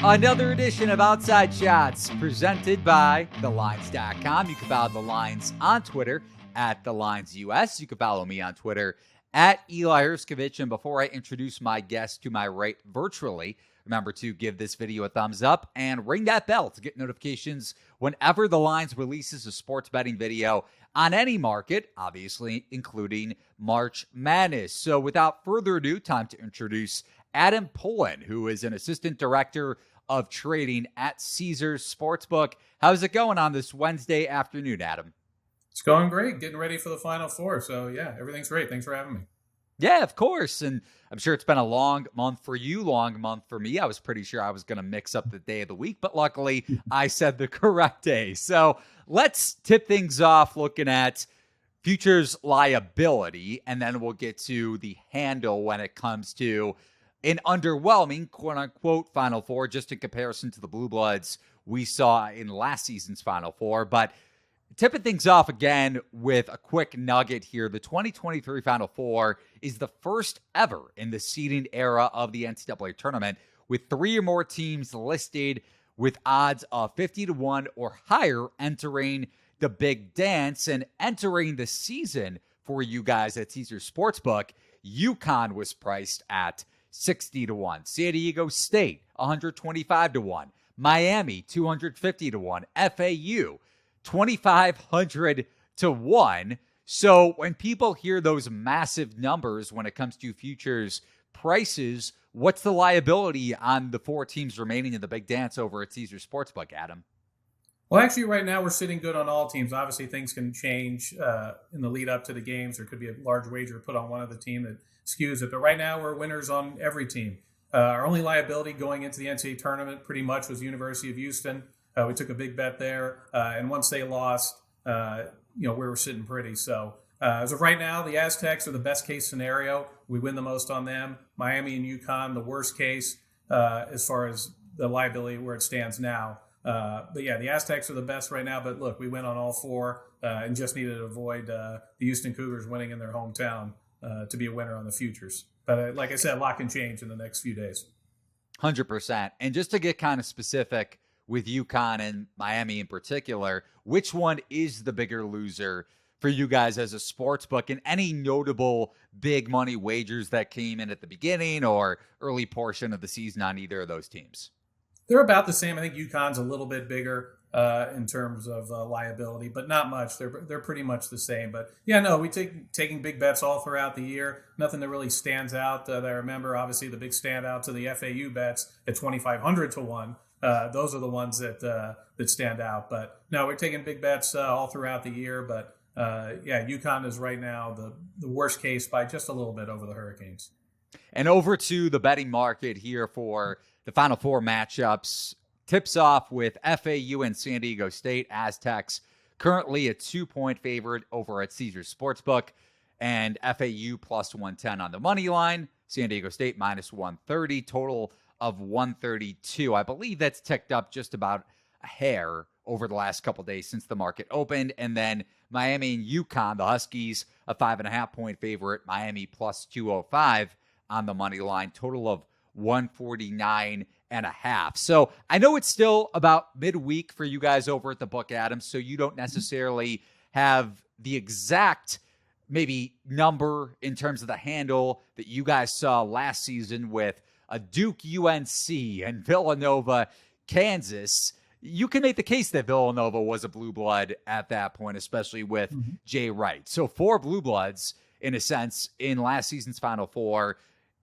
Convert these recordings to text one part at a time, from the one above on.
Another edition of Outside Shots presented by TheLines.com. You can follow The Lines on Twitter at TheLinesUS. You can follow me on Twitter at Eli Hershkovich. And before I introduce my guest to my right virtually, remember to give this video a thumbs up and ring that bell to get notifications whenever The Lines releases a sports betting video on any market, obviously including March Madness. So without further ado, time to introduce Adam Pullen, who is an assistant director of trading at Caesars Sportsbook. How's it going on this Wednesday afternoon, Adam? It's going great. Getting ready for the Final Four. So, yeah, everything's great. Thanks for having me. Yeah, of course. And I'm sure it's been a long month for you, long month for me. I was pretty sure I was going to mix up the day of the week, but luckily I said the correct day. So let's tip things off looking at futures liability, and then we'll get to the handle when it comes to an underwhelming, quote-unquote, Final Four, just in comparison to the Blue Bloods we saw in last season's Final Four. But tipping things off again with a quick nugget here. The 2023 Final Four is the first ever in the seeding era of the NCAA tournament, with 3 or more teams listed with odds of 50-1 or higher entering the big dance. And entering the season for you guys at Caesars Sportsbook, UConn was priced at 60-1, San Diego State 125-1, Miami 250-1, FAU 2,500-1. So when people hear those massive numbers when it comes to futures prices, what's the liability on the 4 teams remaining in the big dance over at Caesars Sportsbook, Adam? Well, actually, right now we're sitting good on all teams. Obviously, things can change in the lead up to the games. There could be a large wager put on one of the team that skews it. But right now, we're winners on every team. Our only liability going into the NCAA tournament pretty much was University of Houston. We took a big bet there. And once they lost, we were sitting pretty. So as of right now, the Aztecs are the best case scenario. We win the most on them. Miami and UConn, the worst case as far as the liability where it stands now. But yeah, the Aztecs are the best right now. But look, we went on all 4 and just needed to avoid the Houston Cougars winning in their hometown to be a winner on the futures. But like I said, a lot can change in the next few days. 100%. And just to get kind of specific with UConn and Miami in particular, which one is the bigger loser for you guys as a sports book, and any notable big money wagers that came in at the beginning or early portion of the season on either of those teams? They're about the same. I think UConn's a little bit bigger in terms of liability, but not much. They're pretty much the same. But yeah, no, we taking big bets all throughout the year. Nothing that really stands out that I remember. Obviously, the big standouts are the FAU bets at 2,500-1. Those are the ones that stand out. But no, we're taking big bets all throughout the year. But yeah, UConn is right now the worst case by just a little bit over the Hurricanes. And over to the betting market here for the Final Four matchups. Tips off with FAU and San Diego State. Aztecs currently a 2-point favorite over at Caesars Sportsbook, and FAU plus 110 on the money line. San Diego State minus 130, total of 132. I believe that's ticked up just about a hair over the last couple days since the market opened. And then Miami and UConn, the Huskies, a 5.5-point favorite. Miami plus 205 on the money line, total of 149.5. So I know it's still about midweek for you guys over at the book, Adam, so you don't necessarily have the exact maybe number in terms of the handle that you guys saw last season with a Duke UNC and Villanova Kansas. You can make the case that Villanova was a blue blood at that point, especially with Jay Wright. So 4 blue bloods, in a sense, in last season's Final Four.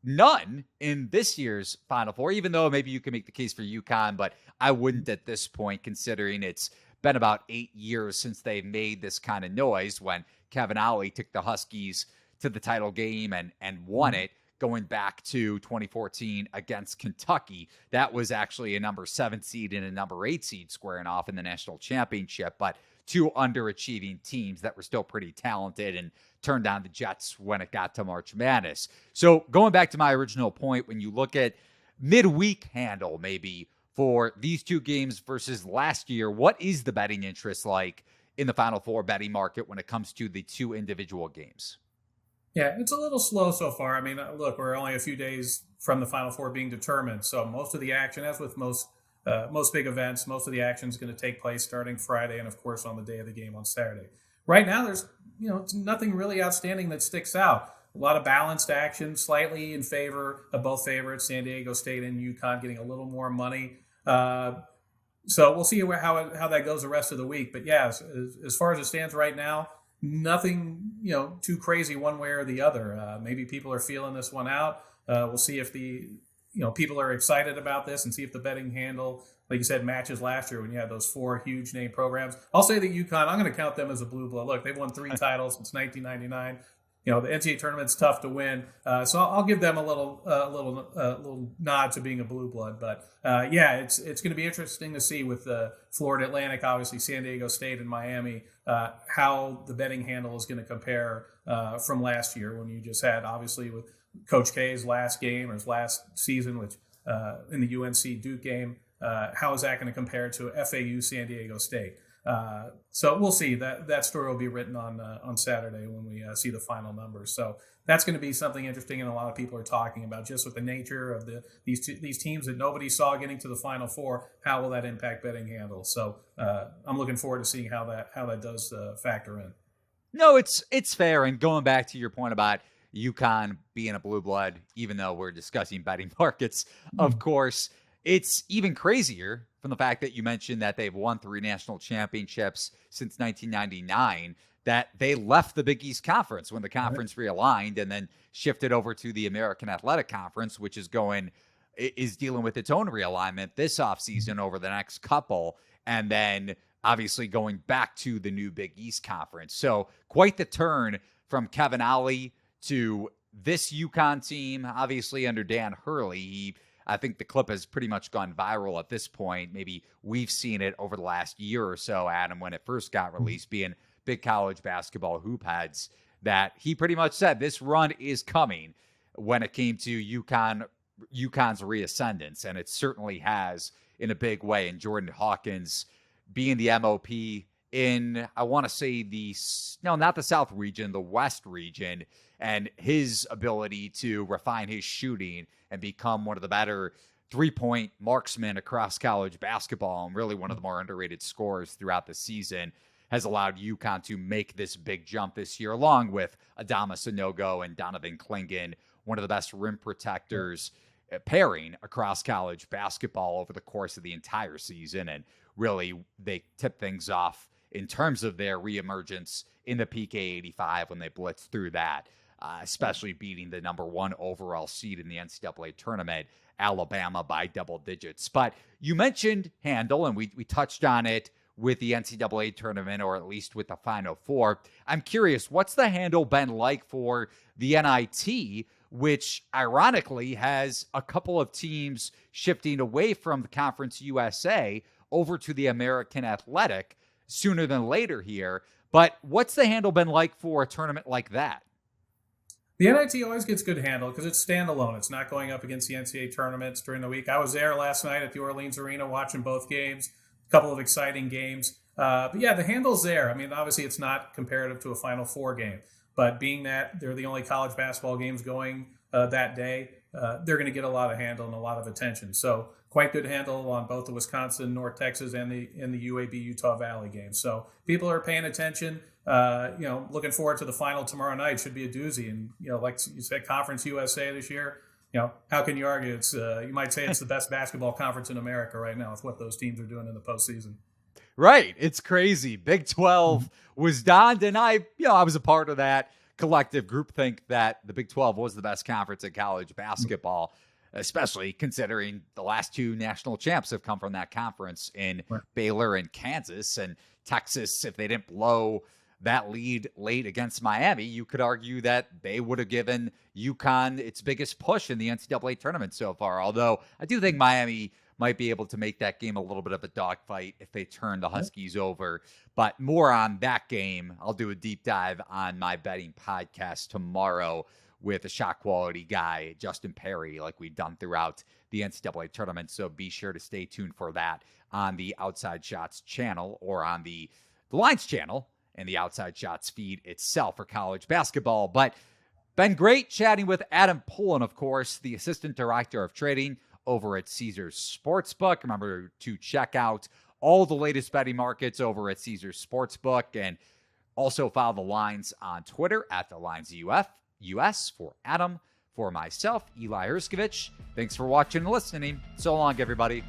None in this year's Final Four, even though maybe you can make the case for UConn, but I wouldn't at this point, considering it's been about 8 years since they made this kind of noise when Kevin Ollie took the Huskies to the title game and won it, going back to 2014 against Kentucky. That was actually a number 7 seed and a number 8 seed squaring off in the national championship, but 2 underachieving teams that were still pretty talented and turned down the Jets when it got to March Madness. So going back to my original point, when you look at midweek handle maybe for these 2 games versus last year, what is the betting interest like in the Final Four betting market when it comes to the 2 individual games? Yeah, it's a little slow so far. I mean, look, we're only a few days from the Final Four being determined, so most of the action, as with most big events, most of the action is going to take place starting Friday, and of course on the day of the game on Saturday. Right now, there's it's nothing really outstanding that sticks out. A lot of balanced action, slightly in favor of both favorites, San Diego State and UConn getting a little more money. So we'll see how that goes the rest of the week. But yeah, as far as it stands right now, nothing too crazy one way or the other. Maybe people are feeling this one out. We'll see if the people are excited about this and see if the betting handle, like you said, matches last year when you had those four huge name programs. I'll say that UConn, I'm going to count them as a blue blood. Look, they've won 3 titles since 1999. The NCAA tournament's tough to win, so I'll give them a little nod to being a blue blood. But yeah, it's going to be interesting to see with Florida Atlantic, obviously San Diego State and Miami, how the betting handle is going to compare from last year when you just had obviously with Coach K's last game or his last season, which in the UNC Duke game. How is that going to compare to FAU San Diego State? So we'll see. That story will be written on Saturday when we see the final numbers. So that's going to be something interesting, and a lot of people are talking about just with the nature of these teams that nobody saw getting to the Final Four. How will that impact betting handle? So I'm looking forward to seeing how that does factor in. No, it's fair. And going back to your point about UConn being a blue blood, even though we're discussing betting markets, of course, it's even crazier from the fact that you mentioned that they've won 3 national championships since 1999, that they left the Big East Conference when the conference realigned and then shifted over to the American Athletic Conference, which is dealing with its own realignment this offseason over the next couple, and then obviously going back to the new Big East Conference. So quite the turn from Kevin Ollie to this UConn team, obviously under Dan Hurley. I think the clip has pretty much gone viral at this point. Maybe we've seen it over the last year or so, Adam, when it first got released, being big college basketball hoop heads, that he pretty much said this run is coming when it came to UConn's reascendance. And it certainly has in a big way. And Jordan Hawkins being the MOP in, I want to say not the South region, the West region, and his ability to refine his shooting and become one of the better three-point marksmen across college basketball and really one of the more underrated scorers throughout the season has allowed UConn to make this big jump this year, along with Adama Sanogo and Donovan Clingan, one of the best rim protectors pairing across college basketball over the course of the entire season. And really, they tipped things off in terms of their reemergence in the PK 85 when they blitzed through that. Especially beating the number 1 overall seed in the NCAA tournament, Alabama, by double digits. But you mentioned handle, and we touched on it with the NCAA tournament, or at least with the Final Four. I'm curious, what's the handle been like for the NIT, which ironically has a couple of teams shifting away from the Conference USA over to the American Athletic sooner than later here. But what's the handle been like for a tournament like that? The NIT always gets good handle because it's standalone. It's not going up against the NCAA tournaments during the week. I was there last night at the Orleans Arena watching both games, a couple of exciting games. But yeah, the handle's there. I mean, obviously it's not comparative to a Final Four game, but being that they're the only college basketball games going that day, they're going to get a lot of handle and a lot of attention. So quite good handle on both the Wisconsin, North Texas, and the UAB Utah Valley games. So people are paying attention. Looking forward to the final tomorrow night. Should be a doozy. And like you said, Conference USA this year. How can you argue? It's you might say it's the best basketball conference in America right now with what those teams are doing in the postseason. Right, it's crazy. Big 12 was donned, and I was a part of that collective groupthink that the Big 12 was the best conference in college basketball, especially considering the last 2 national champs have come from that conference in Baylor and Kansas. And Texas, if they didn't blow that lead late against Miami, you could argue that they would have given UConn its biggest push in the NCAA tournament so far. Although I do think Miami might be able to make that game a little bit of a dogfight if they turn the Huskies over. But more on that game. I'll do a deep dive on my betting podcast tomorrow with a shot quality guy, Justin Perry, like we've done throughout the NCAA tournament. So be sure to stay tuned for that on the Outside Shots channel or on the Lines channel and the Outside Shots feed itself for college basketball. But Been great chatting with Adam Pullen, of course, the Assistant Director of Trading over at Caesars Sportsbook. Remember to check out all the latest betting markets over at Caesars Sportsbook, and also follow the lines on Twitter at the Lines US. For Adam, for myself, Eli Hershkovich. Thanks for watching and listening. So long, everybody.